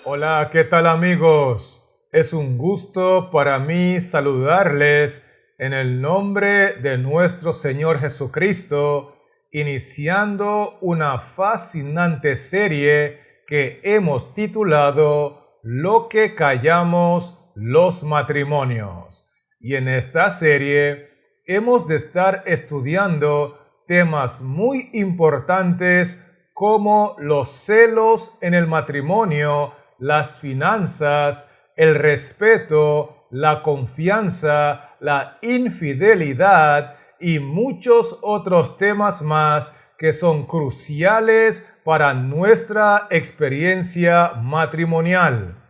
Hola, ¿qué tal amigos? Es un gusto para mí saludarles en el nombre de nuestro Señor Jesucristo, iniciando una fascinante serie que hemos titulado Lo que callamos los matrimonios. Y en esta serie hemos de estar estudiando temas muy importantes como los celos en el matrimonio, las finanzas, el respeto, la confianza, la infidelidad y muchos otros temas más que son cruciales para nuestra experiencia matrimonial.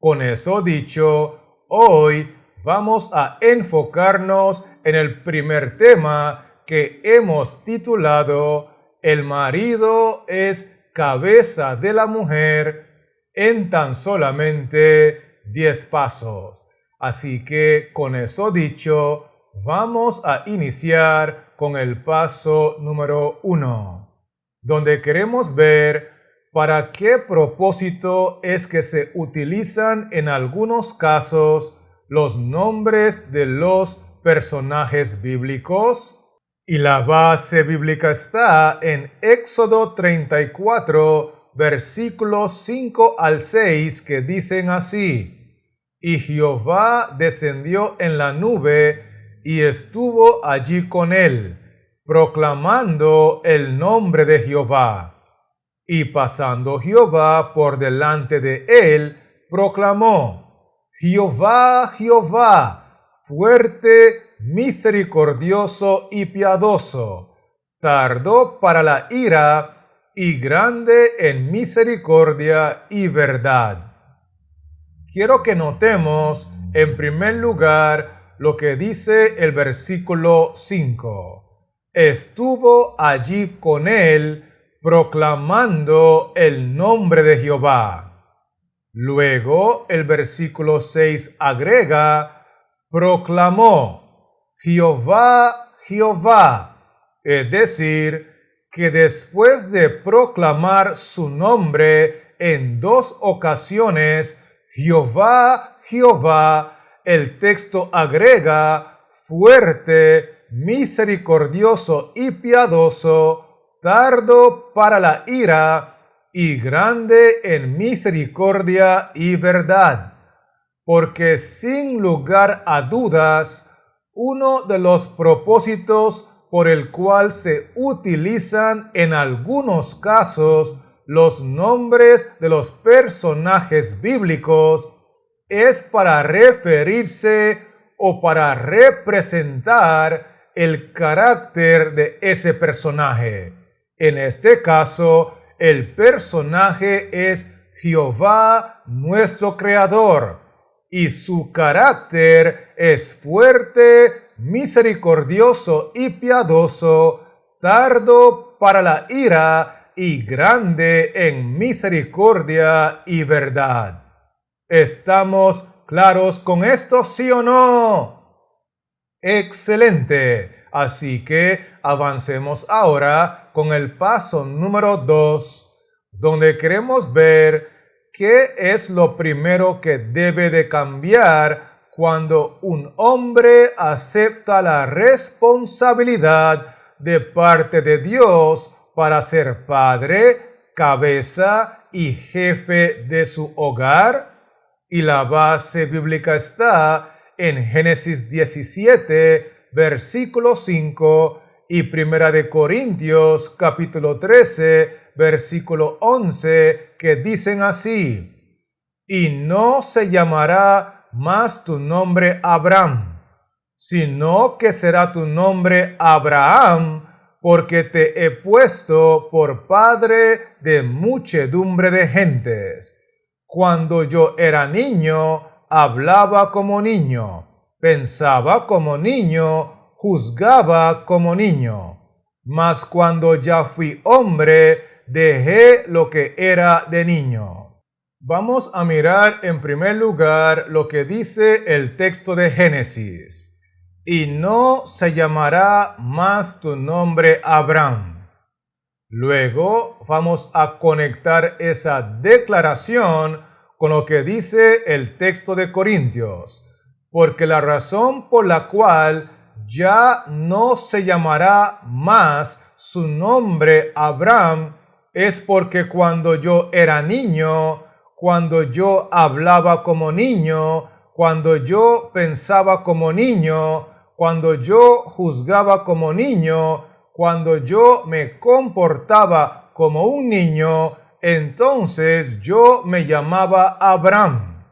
Con eso dicho, hoy vamos a enfocarnos en el primer tema que hemos titulado El marido es cabeza de la mujer en tan solamente 10 pasos. Así que con eso dicho, vamos a iniciar con el paso número 1, donde queremos ver para qué propósito es que se utilizan en algunos casos los nombres de los personajes bíblicos. Y la base bíblica está en Éxodo 34, versículos 5 al 6, que dicen así: Y Jehová descendió en la nube y estuvo allí con él, proclamando el nombre de Jehová. Y pasando Jehová por delante de él, proclamó: Jehová, Jehová, fuerte, misericordioso y piadoso, tardo para la ira y grande en misericordia y verdad. Quiero que notemos en primer lugar lo que dice el versículo 5. Estuvo allí con él proclamando el nombre de Jehová. Luego el versículo 6 agrega: proclamó: Jehová, Jehová. Es decir, que después de proclamar su nombre en 2 ocasiones, Jehová, Jehová, el texto agrega: fuerte, misericordioso y piadoso, tardo para la ira y grande en misericordia y verdad. Porque sin lugar a dudas, uno de los propósitos por el cual se utilizan en algunos casos los nombres de los personajes bíblicos es para referirse o para representar el carácter de ese personaje. En este caso, el personaje es Jehová, nuestro Creador, y su carácter es fuerte, misericordioso y piadoso, tardo para la ira y grande en misericordia y verdad. ¿Estamos claros con esto, sí o no? Excelente. Así que avancemos ahora con el paso número 2, donde queremos ver ¿qué es lo primero que debe de cambiar cuando un hombre acepta la responsabilidad de parte de Dios para ser padre, cabeza y jefe de su hogar? Y la base bíblica está en Génesis 17, versículo 5 y Primera de Corintios, capítulo 13, versículo 11, que dicen así: Y no se llamará más tu nombre Abraham, sino que será tu nombre Abraham, porque te he puesto por padre de muchedumbre de gentes. Cuando yo era niño, hablaba como niño, pensaba como niño, juzgaba como niño. Mas cuando ya fui hombre, dejé lo que era de niño. Vamos a mirar en primer lugar lo que dice el texto de Génesis. Y no se llamará más tu nombre Abraham. Luego vamos a conectar esa declaración con lo que dice el texto de Corintios, porque la razón por la cual ya no se llamará más su nombre Abraham es porque cuando yo era niño, cuando yo hablaba como niño, cuando yo pensaba como niño, cuando yo juzgaba como niño, cuando yo me comportaba como un niño, entonces yo me llamaba Abraham.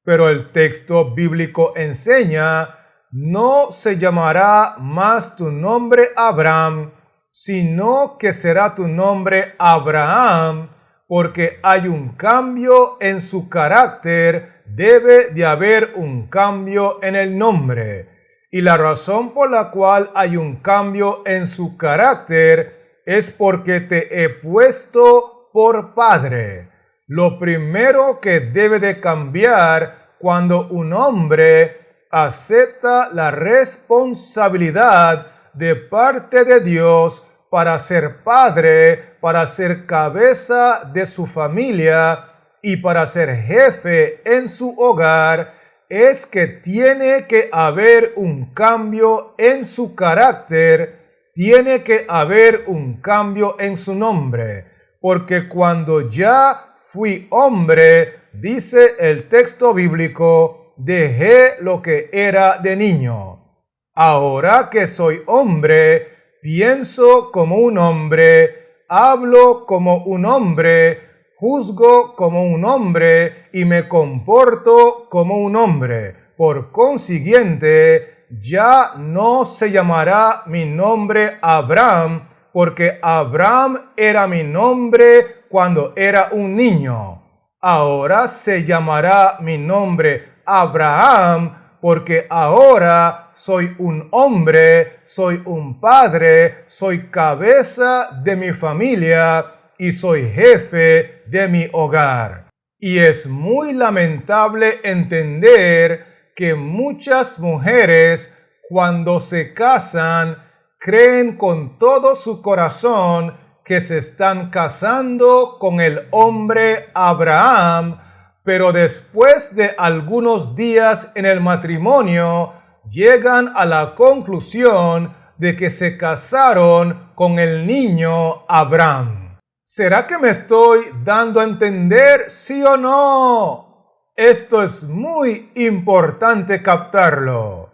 Pero el texto bíblico enseña, no se llamará más tu nombre Abraham, sino que será tu nombre Abraham, porque hay un cambio en su carácter, debe de haber un cambio en el nombre. Y la razón por la cual hay un cambio en su carácter es porque te he puesto por padre. Lo primero que debe de cambiar cuando un hombre acepta la responsabilidad de parte de Dios para ser padre, para ser cabeza de su familia y para ser jefe en su hogar, es que tiene que haber un cambio en su carácter, tiene que haber un cambio en su nombre, porque cuando ya fui hombre, dice el texto bíblico, dejé lo que era de niño. Ahora que soy hombre, pienso como un hombre, hablo como un hombre, juzgo como un hombre y me comporto como un hombre. Por consiguiente, ya no se llamará mi nombre Abraham, porque Abraham era mi nombre cuando era un niño. Ahora se llamará mi nombre Abraham, porque ahora soy un hombre, soy un padre, soy cabeza de mi familia y soy jefe de mi hogar. Y es muy lamentable entender que muchas mujeres, cuando se casan, creen con todo su corazón que se están casando con el hombre Abraham, pero después de algunos días en el matrimonio, llegan a la conclusión de que se casaron con el niño Abraham. ¿Será que me estoy dando a entender, sí o no? Esto es muy importante captarlo.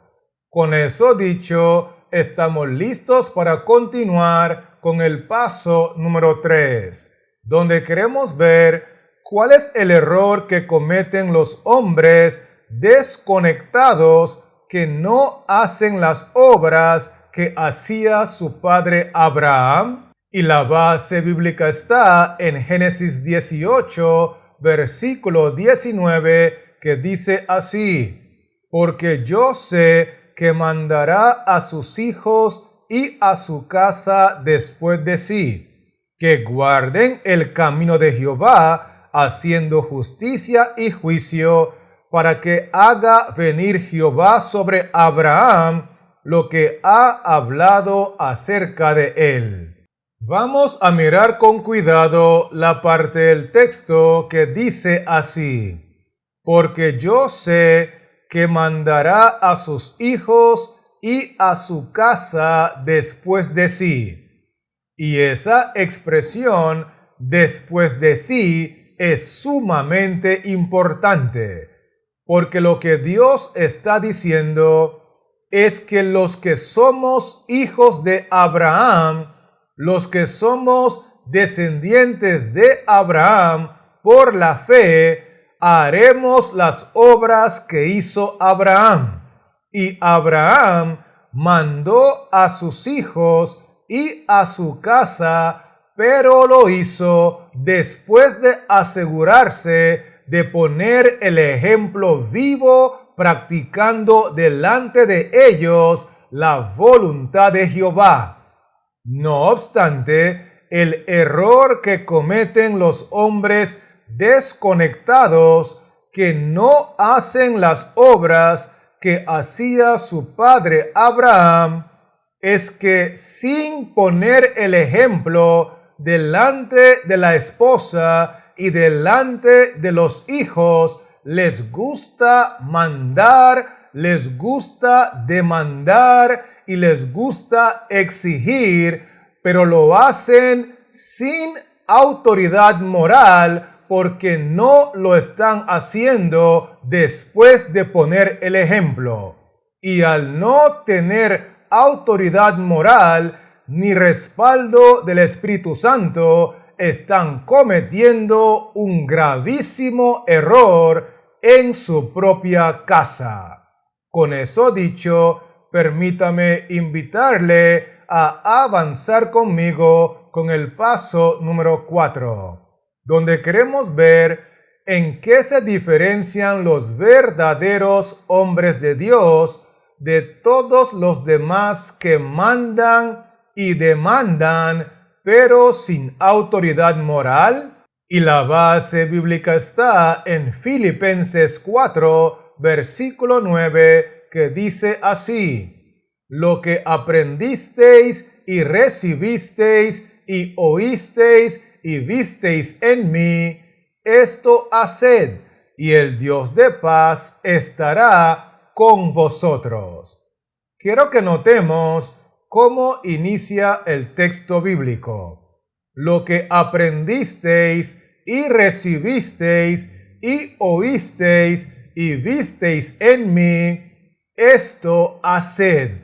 Con eso dicho, estamos listos para continuar con el paso número 3, donde queremos ver ¿cuál es el error que cometen los hombres desconectados que no hacen las obras que hacía su padre Abraham? Y la base bíblica está en Génesis 18, versículo 19, que dice así: porque yo sé que mandará a sus hijos y a su casa después de sí, que guarden el camino de Jehová, haciendo justicia y juicio, para que haga venir Jehová sobre Abraham lo que ha hablado acerca de él. Vamos a mirar con cuidado la parte del texto que dice así: porque yo sé que mandará a sus hijos y a su casa después de sí. Y esa expresión, después de sí, es sumamente importante, porque lo que Dios está diciendo es que los que somos hijos de Abraham, los que somos descendientes de Abraham por la fe, haremos las obras que hizo Abraham. Y Abraham mandó a sus hijos y a su casa, pero lo hizo después de asegurarse de poner el ejemplo vivo, practicando delante de ellos la voluntad de Jehová. No obstante, el error que cometen los hombres desconectados que no hacen las obras que hacía su padre Abraham es que sin poner el ejemplo delante de la esposa y delante de los hijos les gusta mandar, les gusta demandar y les gusta exigir, pero lo hacen sin autoridad moral porque no lo están haciendo después de poner el ejemplo. Y al no tener autoridad moral ni respaldo del Espíritu Santo, están cometiendo un gravísimo error en su propia casa. Con eso dicho, permítame invitarle a avanzar conmigo con el paso número 4. Donde queremos ver en qué se diferencian los verdaderos hombres de Dios de todos los demás que mandan y demandan, pero sin autoridad moral. Y la base bíblica está en Filipenses 4, versículo 9, que dice así: lo que aprendisteis y recibisteis y oísteis y visteis en mí, esto haced, y el Dios de paz estará con vosotros. Quiero que notemos cómo inicia el texto bíblico. Lo que aprendisteis y recibisteis y oísteis y visteis en mí, esto haced,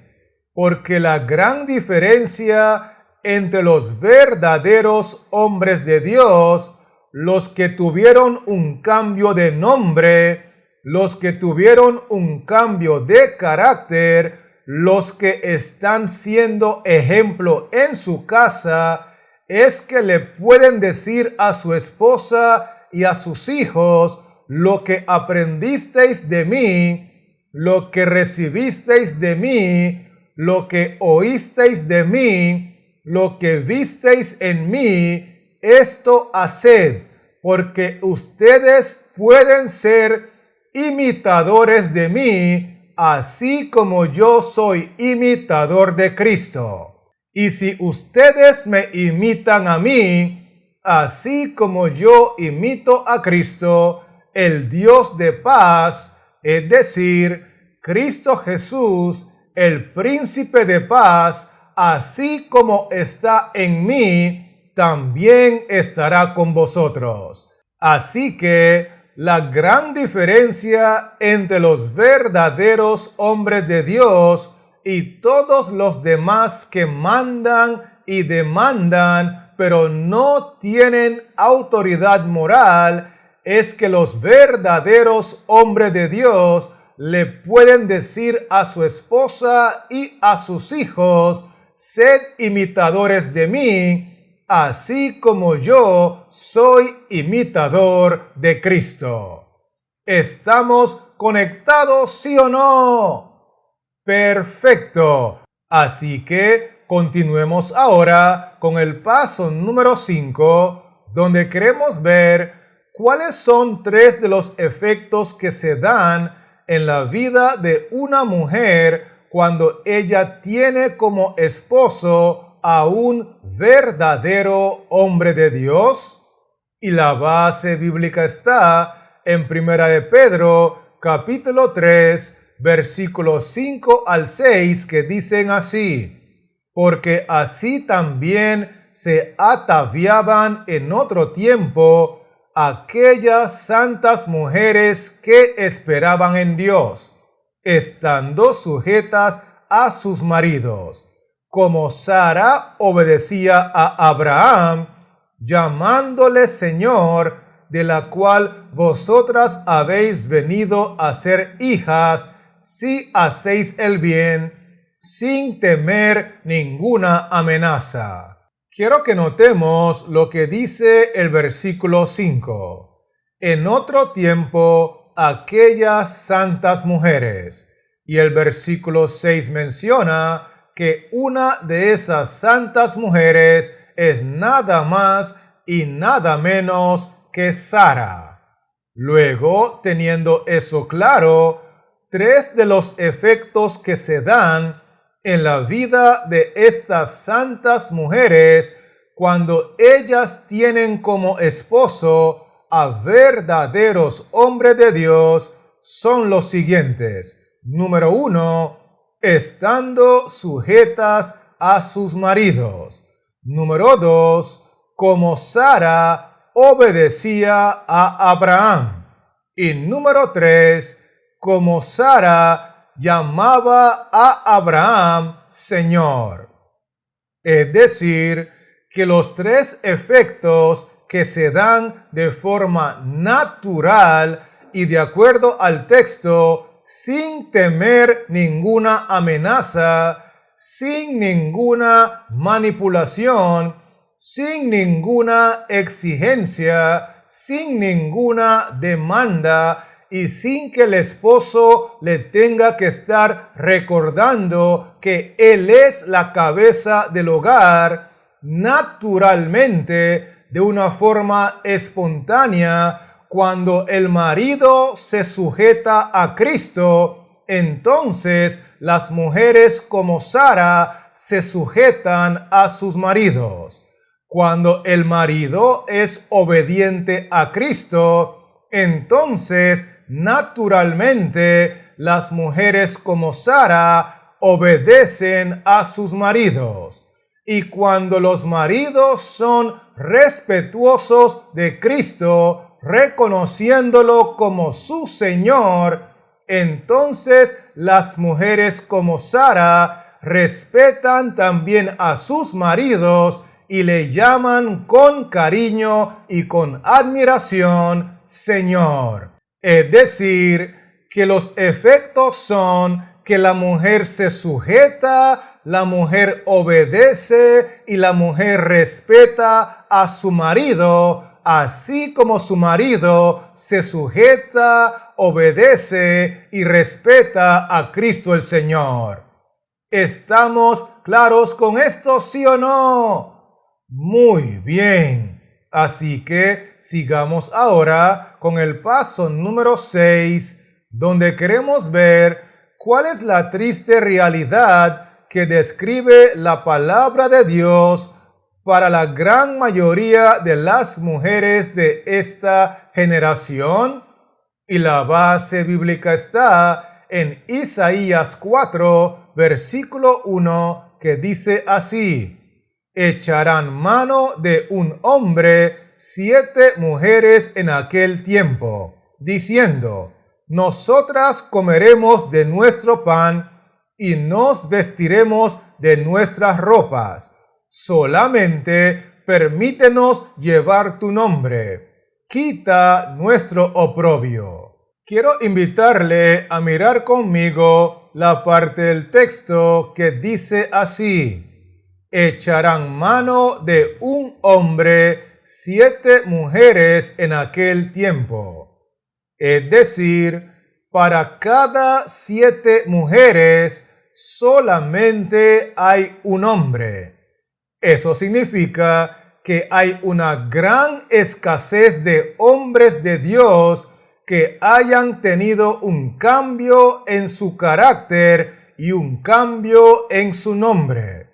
porque la gran diferencia entre los verdaderos hombres de Dios, los que tuvieron un cambio de nombre, los que tuvieron un cambio de carácter, los que están siendo ejemplo en su casa, es que le pueden decir a su esposa y a sus hijos: lo que aprendisteis de mí, lo que recibisteis de mí, lo que oísteis de mí, lo que visteis en mí, esto haced, porque ustedes pueden ser imitadores de mí, así como yo soy imitador de Cristo. Y si ustedes me imitan a mí, así como yo imito a Cristo, el Dios de paz, es decir, Cristo Jesús, el príncipe de paz, así como está en mí, también estará con vosotros. Así que la gran diferencia entre los verdaderos hombres de Dios y todos los demás que mandan y demandan, pero no tienen autoridad moral, es que los verdaderos hombres de Dios le pueden decir a su esposa y a sus hijos: sed imitadores de mí, así como yo soy imitador de Cristo. ¿Estamos conectados, sí o no? Perfecto. Así que continuemos ahora con el paso número 5, donde queremos ver cuáles son 3 de los efectos que se dan en la vida de una mujer cuando ella tiene como esposo a un verdadero hombre de Dios. Y la base bíblica está en 1 de Pedro, capítulo 3, versículos 5 al 6, que dicen así: porque así también se ataviaban en otro tiempo aquellas santas mujeres que esperaban en Dios, estando sujetas a sus maridos, como Sara obedecía a Abraham, llamándole Señor, de la cual vosotras habéis venido a ser hijas, si hacéis el bien, sin temer ninguna amenaza. Quiero que notemos lo que dice el versículo 5. En otro tiempo, aquellas santas mujeres. Y el versículo 6 menciona que una de esas santas mujeres es nada más y nada menos que Sara. Luego, teniendo eso claro, 3 de los efectos que se dan en la vida de estas santas mujeres cuando ellas tienen como esposo a verdaderos hombres de Dios son los siguientes. Número 1, estando sujetas a sus maridos. Número 2, como Sara obedecía a Abraham. Y número 3, como Sara llamaba a Abraham Señor. Es decir, que los tres efectos que se dan de forma natural y de acuerdo al texto, sin temer ninguna amenaza, sin ninguna manipulación, sin ninguna exigencia, sin ninguna demanda y sin que el esposo le tenga que estar recordando que él es la cabeza del hogar, naturalmente, de una forma espontánea, cuando el marido se sujeta a Cristo, entonces las mujeres como Sara se sujetan a sus maridos. Cuando el marido es obediente a Cristo, entonces naturalmente las mujeres como Sara obedecen a sus maridos. Y cuando los maridos son respetuosos de Cristo, reconociéndolo como su Señor, entonces las mujeres como Sara respetan también a sus maridos y le llaman con cariño y con admiración Señor. Es decir, que los efectos son que la mujer se sujeta, la mujer obedece y la mujer respeta a su marido, así como su marido se sujeta, obedece y respeta a Cristo el Señor. ¿Estamos claros con esto, sí o no? Muy bien. Así que sigamos ahora con el paso número 6, donde queremos ver cuál es la triste realidad que describe la palabra de Dios para la gran mayoría de las mujeres de esta generación. Y la base bíblica está en Isaías 4, versículo 1, que dice así: echarán mano de un hombre 7 mujeres en aquel tiempo, diciendo: nosotras comeremos de nuestro pan y nos vestiremos de nuestras ropas. Solamente permítenos llevar tu nombre. Quita nuestro oprobio. Quiero invitarle a mirar conmigo la parte del texto que dice así: echarán mano de un hombre 7 mujeres en aquel tiempo. Es decir, para cada 7 mujeres solamente hay un hombre. Eso significa que hay una gran escasez de hombres de Dios que hayan tenido un cambio en su carácter y un cambio en su nombre.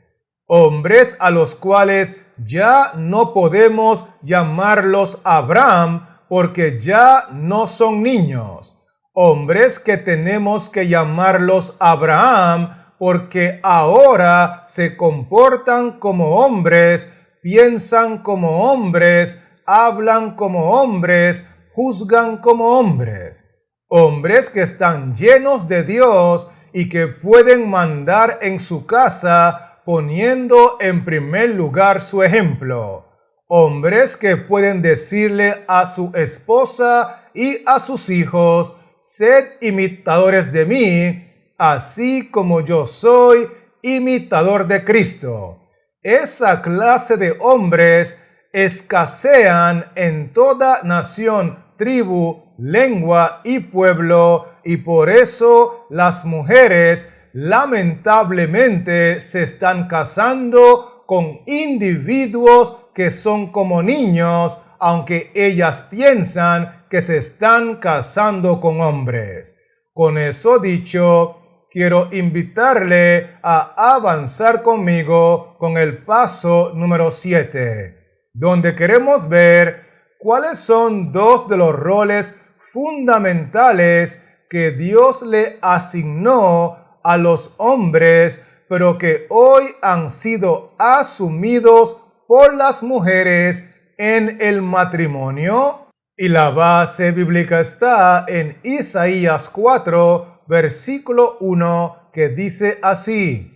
Hombres a los cuales ya no podemos llamarlos Abraham porque ya no son niños. Hombres que tenemos que llamarlos Abraham porque ahora se comportan como hombres, piensan como hombres, hablan como hombres, juzgan como hombres. Hombres que están llenos de Dios y que pueden mandar en su casa poniendo en primer lugar su ejemplo. Hombres que pueden decirle a su esposa y a sus hijos: sed imitadores de mí, así como yo soy imitador de Cristo. Esa clase de hombres escasean en toda nación, tribu, lengua y pueblo, y por eso las mujeres lamentablemente se están casando con individuos que son como niños, aunque ellas piensan que se están casando con hombres. Con eso dicho, quiero invitarle a avanzar conmigo con el paso número 7, donde queremos ver ¿cuáles son dos de los roles fundamentales que Dios le asignó a los hombres, pero que hoy han sido asumidos por las mujeres en el matrimonio? Y la base bíblica está en Isaías 4, versículo 1, que dice así: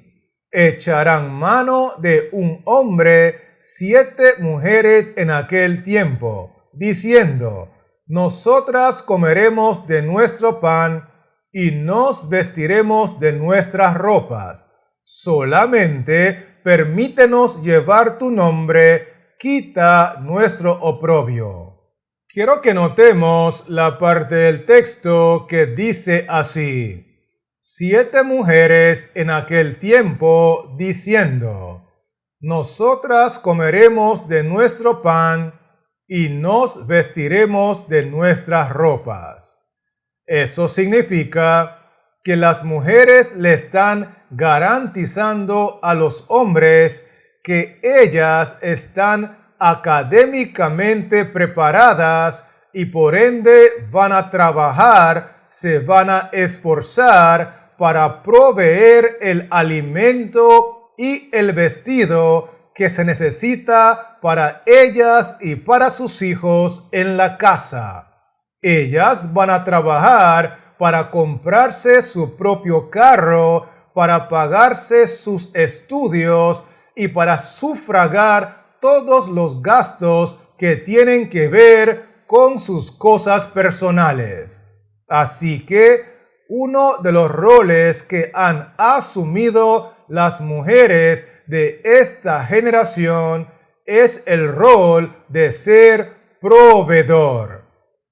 echarán mano de un hombre 7 mujeres en aquel tiempo, diciendo: nosotras comeremos de nuestro pan y nos vestiremos de nuestras ropas. Solamente permítenos llevar tu nombre, quita nuestro oprobio. Quiero que notemos la parte del texto que dice así: 7 mujeres en aquel tiempo, diciendo: nosotras comeremos de nuestro pan y nos vestiremos de nuestras ropas. Eso significa que las mujeres le están garantizando a los hombres que ellas están académicamente preparadas y por ende van a trabajar, se van a esforzar para proveer el alimento y el vestido que se necesita para ellas y para sus hijos en la casa. Ellas van a trabajar para comprarse su propio carro, para pagarse sus estudios y para sufragar todos los gastos que tienen que ver con sus cosas personales. Así que uno de los roles que han asumido las mujeres de esta generación es el rol de ser proveedor.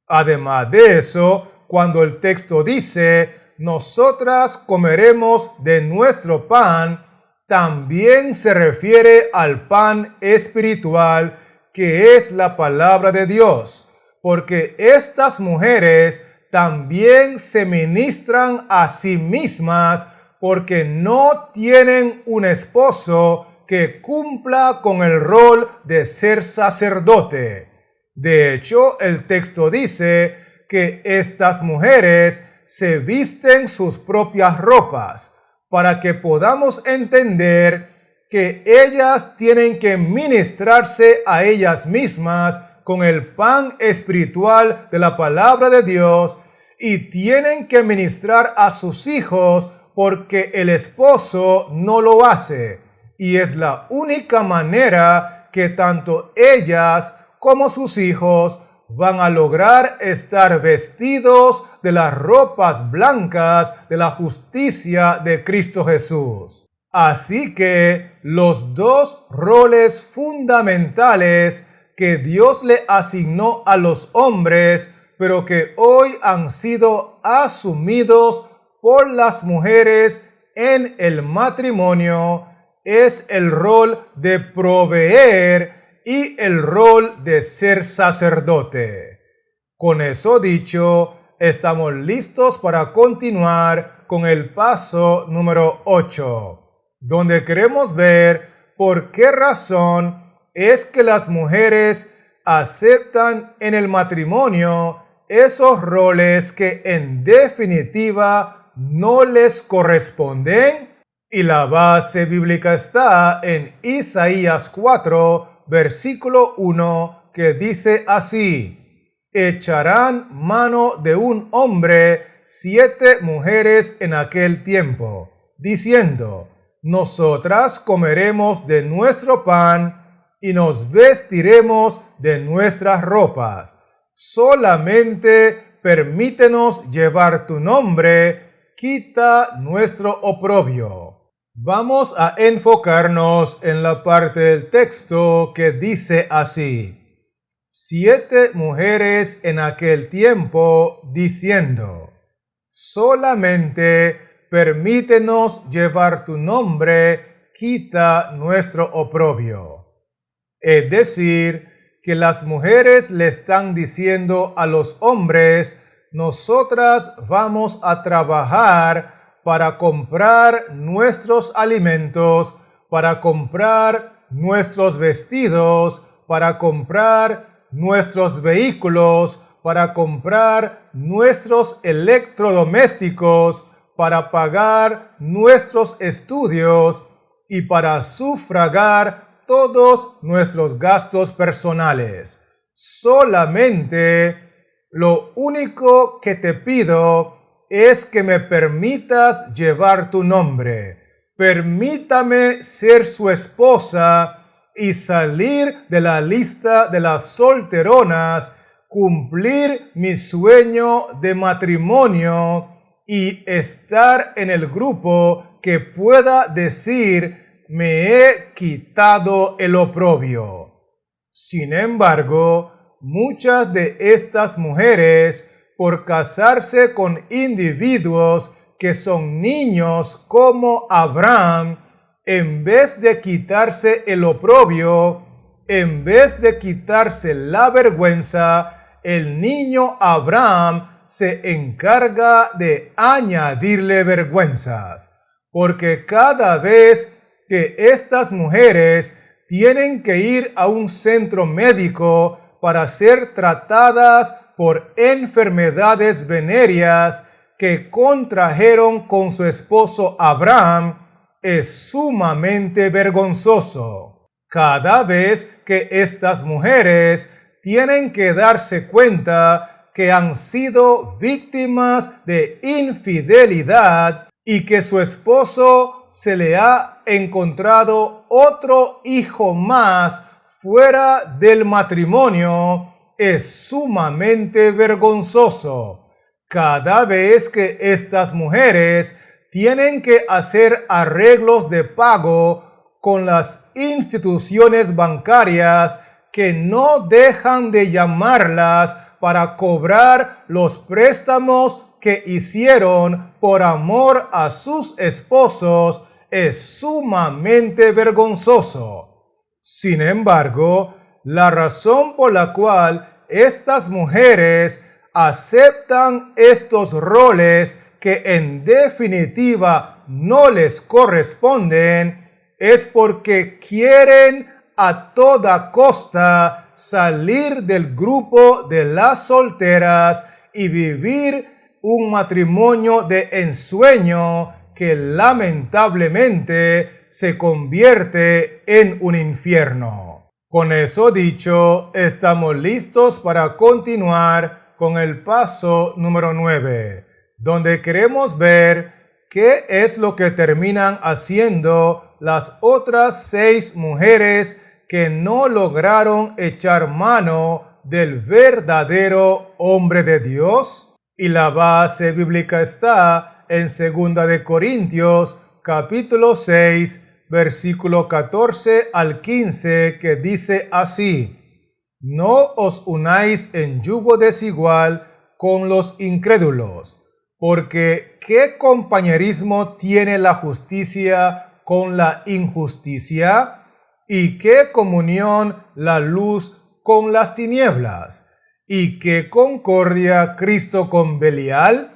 Además de eso, cuando el texto dice: nosotras comeremos de nuestro pan, también se refiere al pan espiritual, que es la palabra de Dios, porque estas mujeres también se ministran a sí mismas porque no tienen un esposo que cumpla con el rol de ser sacerdote. De hecho, el texto dice que estas mujeres se visten sus propias ropas, para que podamos entender que ellas tienen que ministrarse a ellas mismas con el pan espiritual de la palabra de Dios y tienen que ministrar a sus hijos porque el esposo no lo hace. Y es la única manera que tanto ellas como sus hijos van a lograr estar vestidos de las ropas blancas de la justicia de Cristo Jesús. Así que los dos roles fundamentales que Dios le asignó a los hombres, pero que hoy han sido asumidos por las mujeres en el matrimonio, es el rol de proveer y el rol de ser sacerdote. Con eso dicho, estamos listos para continuar con el paso número 8, donde queremos ver por qué razón es que las mujeres aceptan en el matrimonio esos roles que en definitiva no les corresponden. Y la base bíblica está en Isaías 4, versículo 1, que dice así: echarán mano de un hombre 7 mujeres en aquel tiempo, diciendo: nosotras comeremos de nuestro pan y nos vestiremos de nuestras ropas. Solamente permítenos llevar tu nombre, quita nuestro oprobio. Vamos a enfocarnos en la parte del texto que dice así: 7 mujeres en aquel tiempo, diciendo: solamente permítenos llevar tu nombre, quita nuestro oprobio. Es decir, que las mujeres le están diciendo a los hombres: nosotras vamos a trabajar para comprar nuestros alimentos, para comprar nuestros vestidos, para comprar nuestros vehículos, para comprar nuestros electrodomésticos, para pagar nuestros estudios y para sufragar todos nuestros gastos personales. Solamente lo único que te pido es que me permitas llevar tu nombre. Permítame ser su esposa y salir de la lista de las solteronas, cumplir mi sueño de matrimonio y estar en el grupo que pueda decir, me he quitado el oprobio. Sin embargo, muchas de estas mujeres, por casarse con individuos que son niños como Abraham, en vez de quitarse el oprobio, en vez de quitarse la vergüenza, el niño Abraham se encarga de añadirle vergüenzas, porque cada vez que estas mujeres tienen que ir a un centro médico para ser tratadas por enfermedades venéreas que contrajeron con su esposo Abraham, es sumamente vergonzoso. Cada vez que estas mujeres tienen que darse cuenta que han sido víctimas de infidelidad y que su esposo se le ha encontrado otro hijo más fuera del matrimonio, es sumamente vergonzoso. Cada vez que estas mujeres tienen que hacer arreglos de pago con las instituciones bancarias que no dejan de llamarlas para cobrar los préstamos que hicieron por amor a sus esposos, es sumamente vergonzoso. Sin embargo, la razón por la cual estas mujeres aceptan estos roles que en definitiva no les corresponden es porque quieren a toda costa salir del grupo de las solteras y vivir un matrimonio de ensueño que lamentablemente se convierte en un infierno. Con eso dicho, estamos listos para continuar con el paso número 9, donde queremos ver qué es lo que terminan haciendo las otras 6 mujeres que no lograron echar mano del verdadero hombre de Dios. Y la base bíblica está en 2 de Corintios, capítulo 6, versículo 14 al 15, que dice así: No os unáis en yugo desigual con los incrédulos, porque ¿qué compañerismo tiene la justicia con la injusticia? ¿Y qué comunión la luz con las tinieblas? ¿Y qué concordia Cristo con Belial?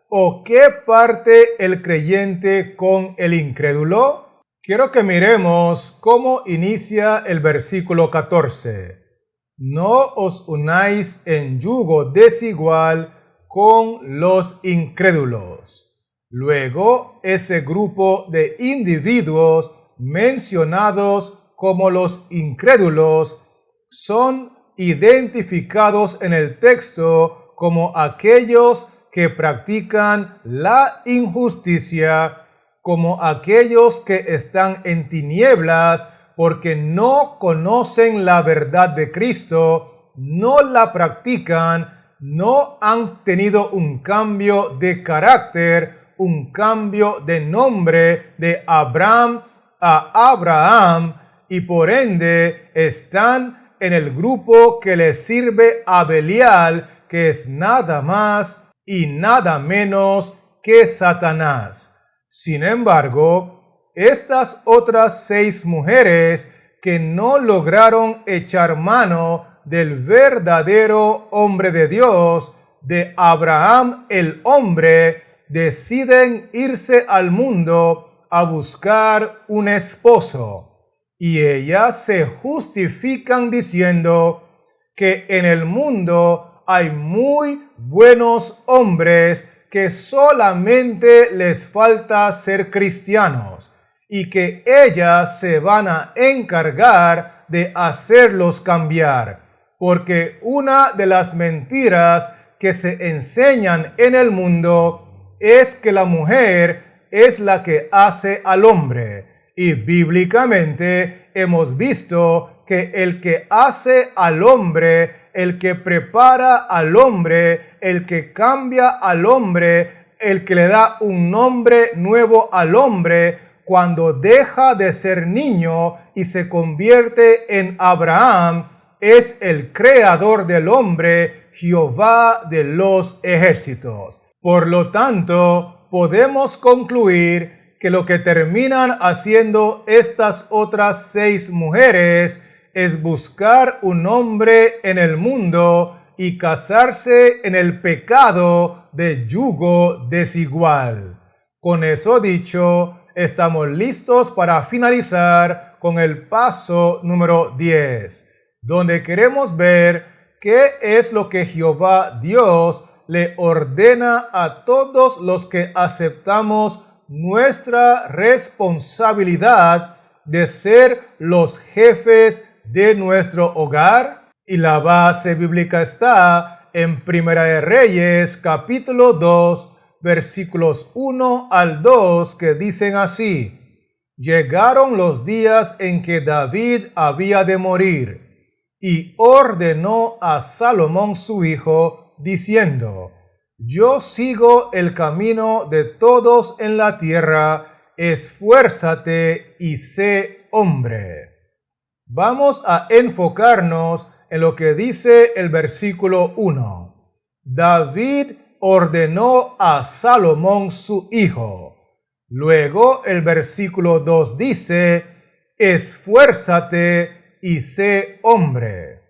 ¿O qué parte el creyente con el incrédulo? Quiero que miremos cómo inicia el versículo 14. No os unáis en yugo desigual con los incrédulos. Luego, ese grupo de individuos mencionados como los incrédulos son identificados en el texto como aquellos que practican la injusticia, como aquellos que están en tinieblas porque no conocen la verdad de Cristo, no la practican, no han tenido un cambio de carácter, un cambio de nombre de Abraham a Abraham, y por ende están en el grupo que le sirve a Belial, que es nada más y nada menos que Satanás. Sin embargo, estas otras 6 mujeres que no lograron echar mano del verdadero hombre de Dios, de Abraham el hombre, deciden irse al mundo a buscar un esposo. Y ellas se justifican diciendo que en el mundo hay muy buenos hombres que solamente les falta ser cristianos y que ellas se van a encargar de hacerlos cambiar. Porque una de las mentiras que se enseñan en el mundo es que la mujer es la que hace al hombre. Y bíblicamente hemos visto que el que hace al hombre, el que prepara al hombre, el que cambia al hombre, el que le da un nombre nuevo al hombre, cuando deja de ser niño y se convierte en Abraham, es el creador del hombre, Jehová de los ejércitos. Por lo tanto, podemos concluir que lo que terminan haciendo estas otras 6 mujeres es buscar un hombre en el mundo y casarse en el pecado de yugo desigual. Con eso dicho, estamos listos para finalizar con el paso número 10, donde queremos ver qué es lo que Jehová Dios le ordena a todos los que aceptamos nuestra responsabilidad de ser los jefes de nuestro hogar. Y la base bíblica está en Primera de Reyes, capítulo 2, versículos 1 al 2, que dicen así: Llegaron los días en que David había de morir, y ordenó a Salomón su hijo, diciendo: Yo sigo el camino de todos en la tierra, esfuérzate y sé hombre. Vamos a enfocarnos en lo que dice el versículo 1. David ordenó a Salomón su hijo. Luego el versículo 2 dice: esfuérzate y sé hombre.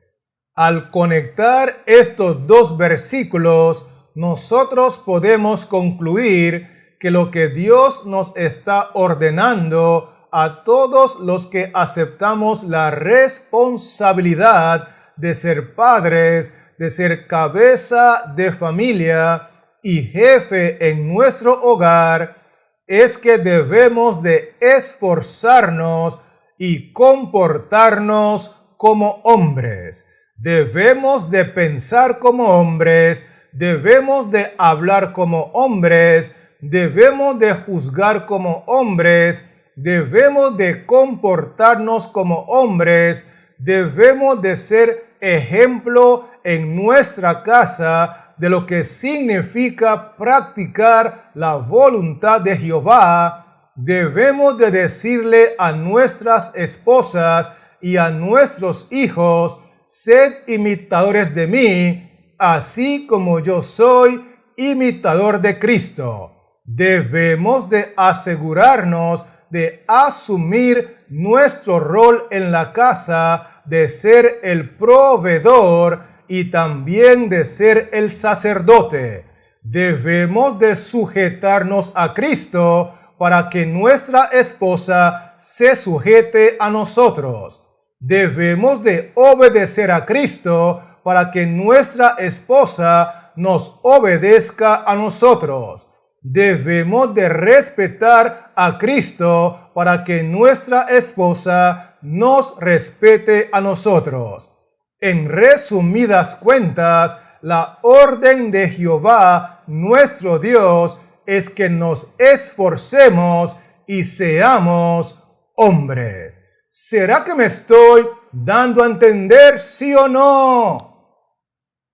Al conectar estos dos versículos, nosotros podemos concluir que lo que Dios nos está ordenando a todos los que aceptamos la responsabilidad de ser padres, de ser cabeza de familia y jefe en nuestro hogar, es que debemos de esforzarnos y comportarnos como hombres. Debemos de pensar como hombres, debemos de hablar como hombres, debemos de juzgar como hombres, debemos de comportarnos como hombres, debemos de ser ejemplo en nuestra casa de lo que significa practicar la voluntad de Jehová. Debemos de decirle a nuestras esposas y a nuestros hijos: sed imitadores de mí, así como yo soy imitador de Cristo. Debemos de asegurarnos de asumir nuestro rol en la casa, de ser el proveedor y también de ser el sacerdote. Debemos de sujetarnos a Cristo para que nuestra esposa se sujete a nosotros. Debemos de obedecer a Cristo para que nuestra esposa nos obedezca a nosotros. Debemos de respetar a Cristo para que nuestra esposa nos respete a nosotros. En resumidas cuentas, la orden de Jehová, nuestro Dios, es que nos esforcemos y seamos hombres. ¿Será que me estoy dando a entender, sí o no?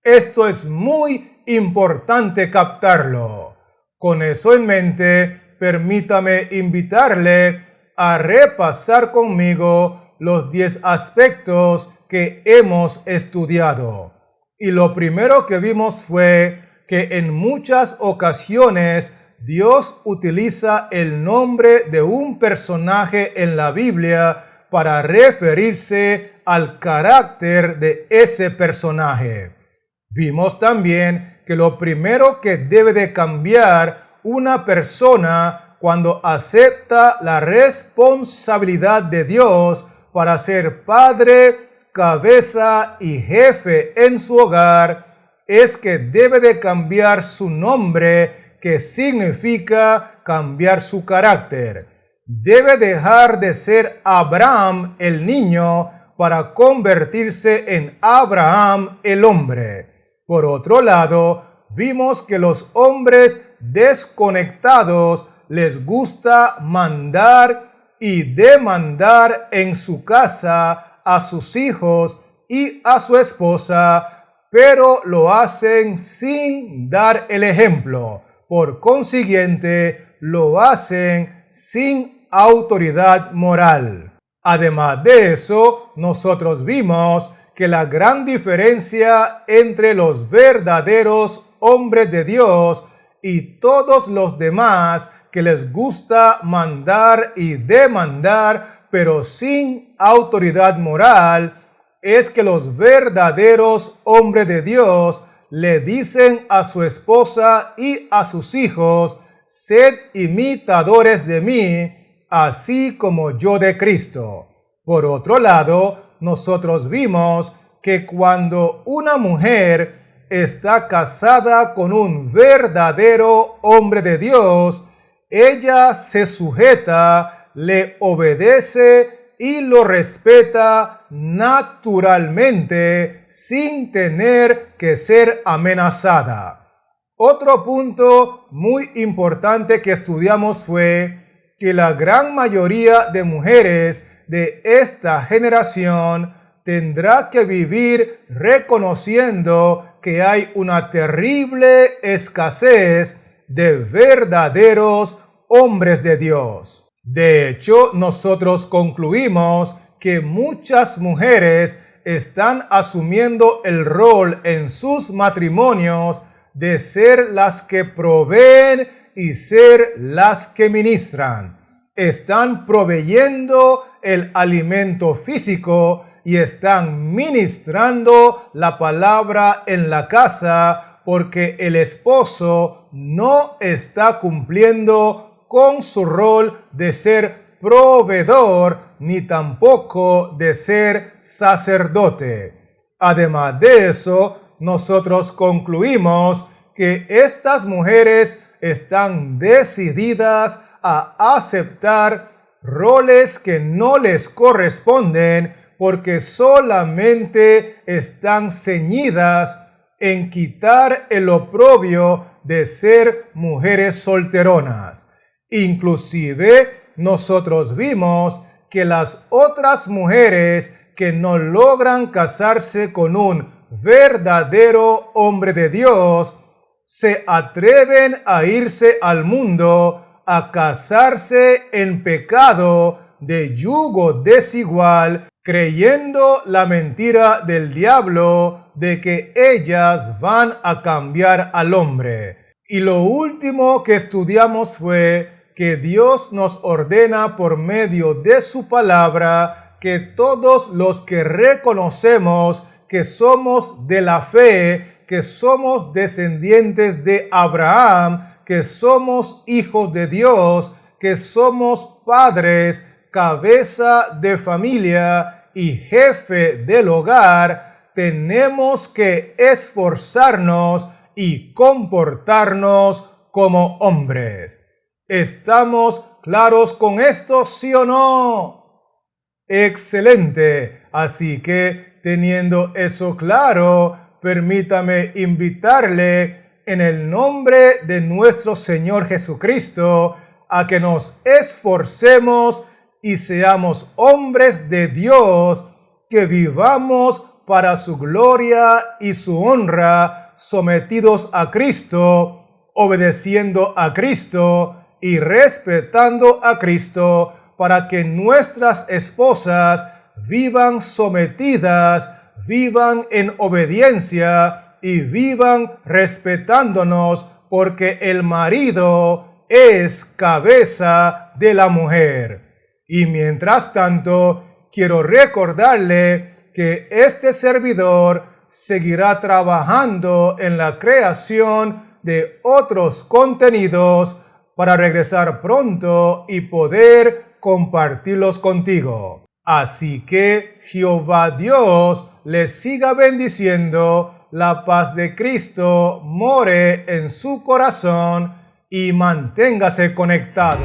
Esto es muy importante captarlo. Con eso en mente, permítame invitarle a repasar conmigo los 10 aspectos que hemos estudiado. Y lo primero que vimos fue que en muchas ocasiones Dios utiliza el nombre de un personaje en la Biblia para referirse al carácter de ese personaje. Vimos también que lo primero que debe de cambiar una persona cuando acepta la responsabilidad de Dios para ser padre cabeza y jefe en su hogar, es que debe de cambiar su nombre, que significa cambiar su carácter. Debe dejar de ser Abraham el niño para convertirse en Abraham el hombre. Por otro lado, vimos que los hombres desconectados les gusta mandar y demandar en su casa a sus hijos y a su esposa, pero lo hacen sin dar el ejemplo. Por consiguiente, lo hacen sin autoridad moral. Además de eso, nosotros vimos que la gran diferencia entre los verdaderos hombres de Dios y todos los demás que les gusta mandar y demandar, pero sin autoridad moral, es que los verdaderos hombres de Dios le dicen a su esposa y a sus hijos: sed imitadores de mí, así como yo de Cristo. Por otro lado, nosotros vimos que cuando una mujer está casada con un verdadero hombre de Dios, ella se sujeta, le obedece y lo respeta naturalmente, sin tener que ser amenazada. Otro punto muy importante que estudiamos fue que la gran mayoría de mujeres de esta generación tendrá que vivir reconociendo que hay una terrible escasez de verdaderos hombres de Dios. De hecho, nosotros concluimos que muchas mujeres están asumiendo el rol en sus matrimonios de ser las que proveen y ser las que ministran. Están proveyendo el alimento físico y están ministrando la palabra en la casa, porque el esposo no está cumpliendo con su rol de ser proveedor ni tampoco de ser sacerdote. Además de eso, nosotros concluimos que estas mujeres están decididas a aceptar roles que no les corresponden porque solamente están ceñidas en quitar el oprobio de ser mujeres solteronas. Inclusive, nosotros vimos que las otras mujeres que no logran casarse con un verdadero hombre de Dios se atreven a irse al mundo a casarse en pecado de yugo desigual, creyendo la mentira del diablo de que ellas van a cambiar al hombre. Y lo último que estudiamos fue que Dios nos ordena por medio de su palabra que todos los que reconocemos que somos de la fe, que somos descendientes de Abraham, que somos hijos de Dios, que somos padres, cabeza de familia y jefe del hogar, tenemos que esforzarnos y comportarnos como hombres. ¿Estamos claros con esto, sí o no? Excelente. Así que, teniendo eso claro, permítame invitarle en el nombre de nuestro Señor Jesucristo a que nos esforcemos y seamos hombres de Dios, que vivamos para su gloria y su honra, sometidos a Cristo, obedeciendo a Cristo y respetando a Cristo, para que nuestras esposas vivan sometidas, vivan en obediencia y vivan respetándonos, porque el marido es cabeza de la mujer. Y mientras tanto, quiero recordarle que este servidor seguirá trabajando en la creación de otros contenidos para regresar pronto y poder compartirlos contigo. Así que Jehová Dios les siga bendiciendo, la paz de Cristo more en su corazón y manténgase conectado.